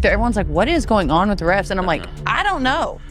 Everyone's like, what is going on with the refs? And I'm like, I don't know.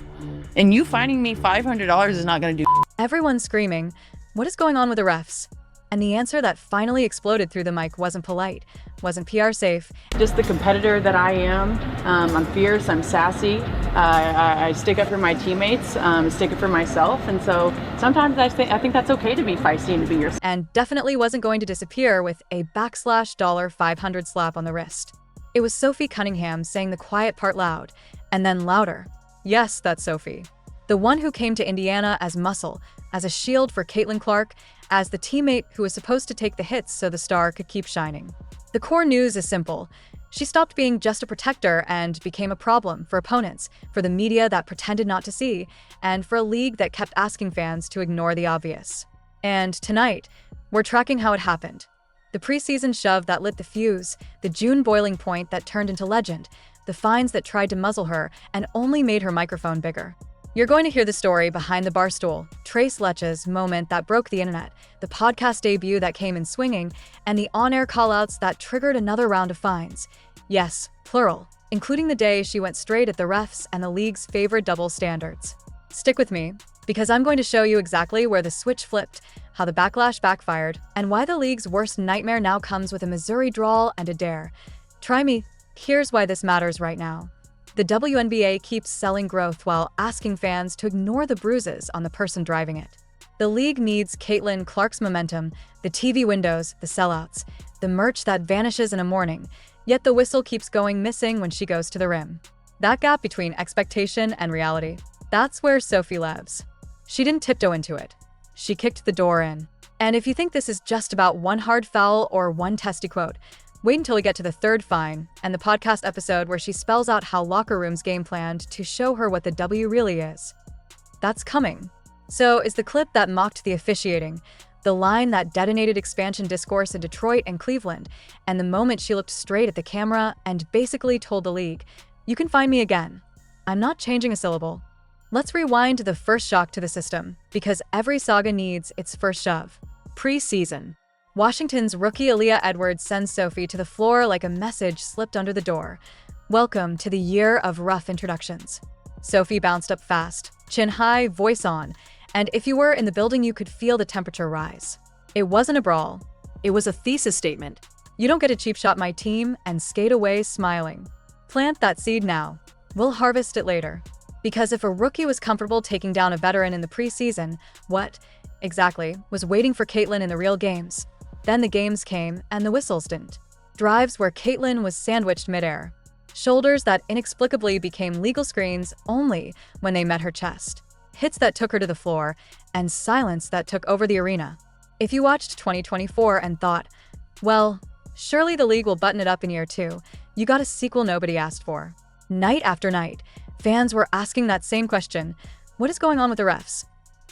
And you finding me $500 is not going to do. Everyone's screaming, what is going on with the refs? And the answer that finally exploded through the mic wasn't polite, wasn't PR safe. Just the competitor that I am. I'm fierce, I'm sassy. I stick up for my teammates, stick up for myself. And so sometimes I think that's okay to be feisty and to be yourself. And definitely wasn't going to disappear with a $500 slap on the wrist. It was Sophie Cunningham saying the quiet part loud, and then louder. Yes, that's Sophie. The one who came to Indiana as muscle, as a shield for Caitlin Clark, as the teammate who was supposed to take the hits so the star could keep shining. The core news is simple. She stopped being just a protector and became a problem for opponents, for the media that pretended not to see, and for a league that kept asking fans to ignore the obvious. And tonight, we're tracking how it happened. The preseason shove that lit the fuse, the June boiling point that turned into legend, the fines that tried to muzzle her and only made her microphone bigger. You're going to hear the story behind the barstool, Trace Letch's moment that broke the internet, the podcast debut that came in swinging, and the on-air callouts that triggered another round of fines. Yes, plural, including the day she went straight at the refs and the league's favorite double standards. Stick with me, because I'm going to show you exactly where the switch flipped, how the backlash backfired, and why the league's worst nightmare now comes with a Missouri drawl and a dare. Try me. Here's why this matters right now. The WNBA keeps selling growth while asking fans to ignore the bruises on the person driving it. The league needs Caitlin Clark's momentum, the TV windows, the sellouts, the merch that vanishes in a morning, yet the whistle keeps going missing when she goes to the rim. That gap between expectation and reality, that's where Sophie lives. She didn't tiptoe into it. She kicked the door in. And if you think this is just about one hard foul or one testy quote, wait until we get to the third fine and the podcast episode where she spells out how locker rooms game planned to show her what the W really is. That's coming. So is the clip that mocked the officiating, the line that detonated expansion discourse in Detroit and Cleveland, and the moment she looked straight at the camera and basically told the league, you can find me again. I'm not changing a syllable. Let's rewind to the first shock to the system, because every saga needs its first shove. Preseason. Washington's rookie Aaliyah Edwards sends Sophie to the floor like a message slipped under the door. Welcome to the year of rough introductions. Sophie bounced up fast, chin high, voice on, and if you were in the building, you could feel the temperature rise. It wasn't a brawl. It was a thesis statement. You don't get to cheap shot my team and skate away smiling. Plant that seed now. We'll harvest it later. Because if a rookie was comfortable taking down a veteran in the preseason, what, exactly, was waiting for Caitlin in the real games? Then the games came, and the whistles didn't. Drives where Caitlin was sandwiched midair. Shoulders that inexplicably became legal screens only when they met her chest. Hits that took her to the floor, and silence that took over the arena. If you watched 2024 and thought, well, surely the league will button it up in year 2, you got a sequel nobody asked for. Night after night, fans were asking that same question, what is going on with the refs?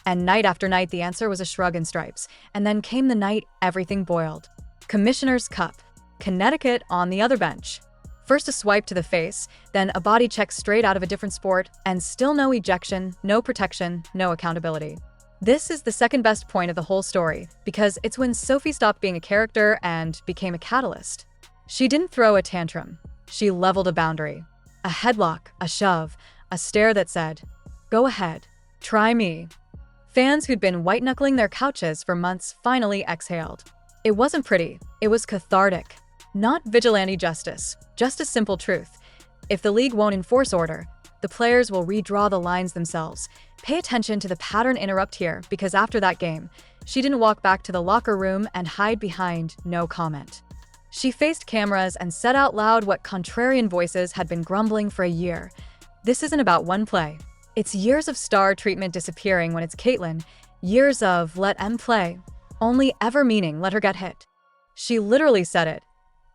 And night after night, the answer was a shrug and stripes. And then came the night everything boiled. Commissioner's Cup. Connecticut on the other bench. First a swipe to the face, then a body check straight out of a different sport, and still no ejection, no protection, no accountability. This is the second best point of the whole story, because it's when Sophie stopped being a character and became a catalyst. She didn't throw a tantrum. She leveled a boundary. A headlock, a shove, a stare that said, go ahead, try me. Fans who'd been white-knuckling their couches for months finally exhaled. It wasn't pretty. It was cathartic. Not vigilante justice, just a simple truth. If the league won't enforce order, the players will redraw the lines themselves. Pay attention to the pattern interrupt here, because after that game, she didn't walk back to the locker room and hide behind no comment. She faced cameras and said out loud what contrarian voices had been grumbling for a year. This isn't about one play. It's years of star treatment disappearing when it's Caitlin, years of let em play, only ever meaning let her get hit. She literally said it.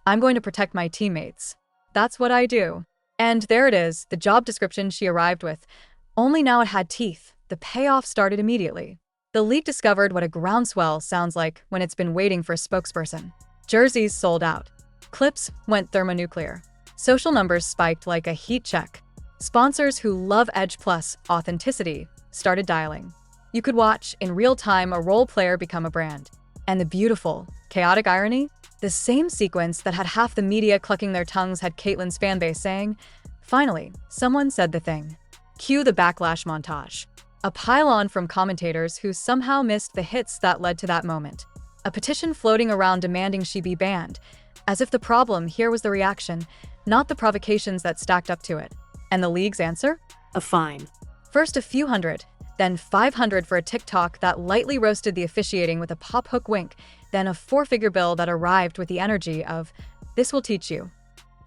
I'm going to protect my teammates. That's what I do. And there it is, the job description she arrived with. Only now it had teeth. The payoff started immediately. The league discovered what a groundswell sounds like when it's been waiting for a spokesperson. Jerseys sold out. Clips went thermonuclear. Social numbers spiked like a heat check. Sponsors who love Edge Plus authenticity started dialing. You could watch in real time a role player become a brand. And the beautiful, chaotic irony? The same sequence that had half the media clucking their tongues had Caitlyn's fanbase saying, "Finally, someone said the thing." Cue the backlash montage. A pile-on from commentators who somehow missed the hits that led to that moment. A petition floating around demanding she be banned, as if the problem here was the reaction, not the provocations that stacked up to it. And the league's answer? A fine. First a few hundred, then 500 for a TikTok that lightly roasted the officiating with a pop-hook wink, then a four-figure bill that arrived with the energy of, "This will teach you."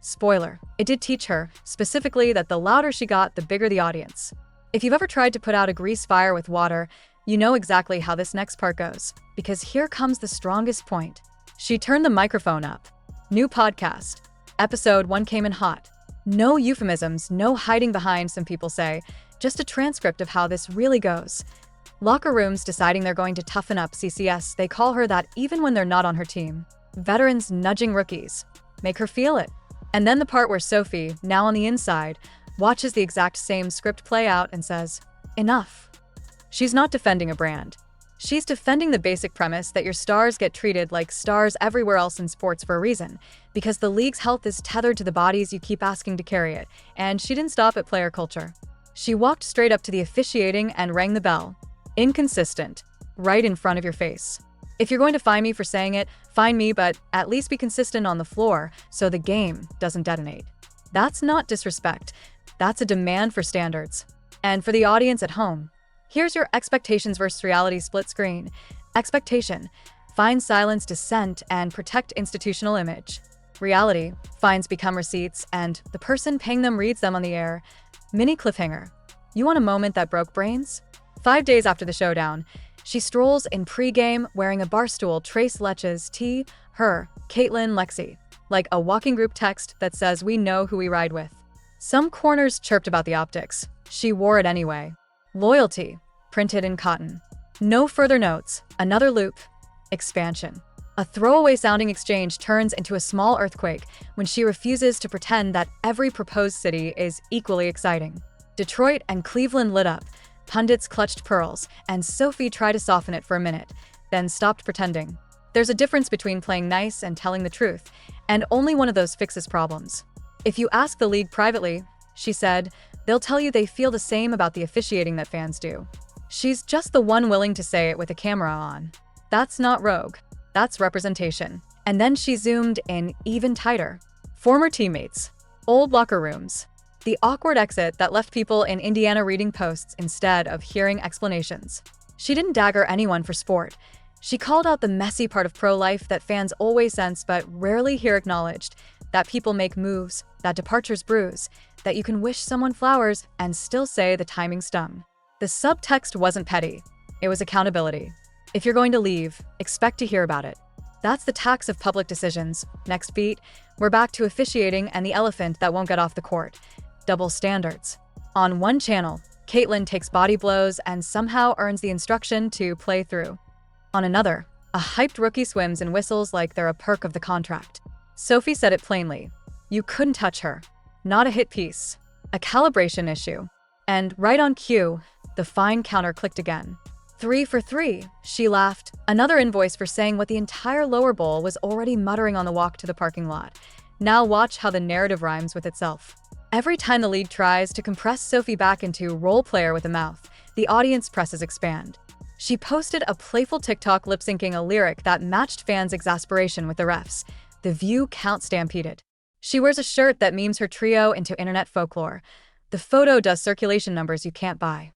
Spoiler, it did teach her, specifically that the louder she got, the bigger the audience. If you've ever tried to put out a grease fire with water, you know exactly how this next part goes, because here comes the strongest point. She turned the microphone up. New podcast. Episode 1 came in hot. No euphemisms, no hiding behind, some people say, just a transcript of how this really goes. Locker rooms deciding they're going to toughen up CCS, they call her that even when they're not on her team. Veterans nudging rookies. Make her feel it. And then the part where Sophie, now on the inside, watches the exact same script play out and says, "Enough." She's not defending a brand. She's defending the basic premise that your stars get treated like stars everywhere else in sports for a reason, because the league's health is tethered to the bodies you keep asking to carry it, and she didn't stop at player culture. She walked straight up to the officiating and rang the bell. Inconsistent. Right in front of your face. If you're going to fine me for saying it, fine me, but at least be consistent on the floor so the game doesn't detonate. That's not disrespect. That's a demand for standards. And for the audience at home, here's your expectations versus reality split screen. Expectation: find silence, dissent, and protect institutional image. Reality: fines become receipts, and the person paying them reads them on the air. Mini cliffhanger. You want a moment that broke brains? 5 days after the showdown, she strolls in pre-game wearing a barstool Trace Letch's T, her, Caitlyn, Lexi, like a walking group text that says we know who we ride with. Some corners chirped about the optics. She wore it anyway. Loyalty, printed in cotton. No further notes. Another loop. Expansion. A throwaway-sounding exchange turns into a small earthquake when she refuses to pretend that every proposed city is equally exciting. Detroit and Cleveland lit up. Pundits clutched pearls, and Sophie tried to soften it for a minute, then stopped pretending. There's a difference between playing nice and telling the truth, and only one of those fixes problems. If you ask the league privately, she said, they'll tell you they feel the same about the officiating that fans do. She's just the one willing to say it with a camera on. That's not rogue. That's representation. And then she zoomed in even tighter. Former teammates. Old locker rooms. The awkward exit that left people in Indiana reading posts instead of hearing explanations. She didn't dagger anyone for sport. She called out the messy part of pro life that fans always sense but rarely hear acknowledged. That people make moves, that departures bruise, that you can wish someone flowers and still say the timing stung. The subtext wasn't petty. It was accountability. If you're going to leave, expect to hear about it. That's the tax of public decisions. Next beat, we're back to officiating and the elephant that won't get off the court. Double standards. On one channel, Caitlyn takes body blows and somehow earns the instruction to play through. On another, a hyped rookie swims and whistles like they're a perk of the contract. Sophie said it plainly. You couldn't touch her. Not a hit piece. A calibration issue. And right on cue, the fine counter clicked again. 3 for 3, she laughed. Another invoice for saying what the entire lower bowl was already muttering on the walk to the parking lot. Now watch how the narrative rhymes with itself. Every time the league tries to compress Sophie back into role player with a mouth, the audience presses expand. She posted a playful TikTok lip-syncing a lyric that matched fans' exasperation with the refs. The view count stampeded. She wears a shirt that memes her trio into internet folklore. The photo does circulation numbers you can't buy.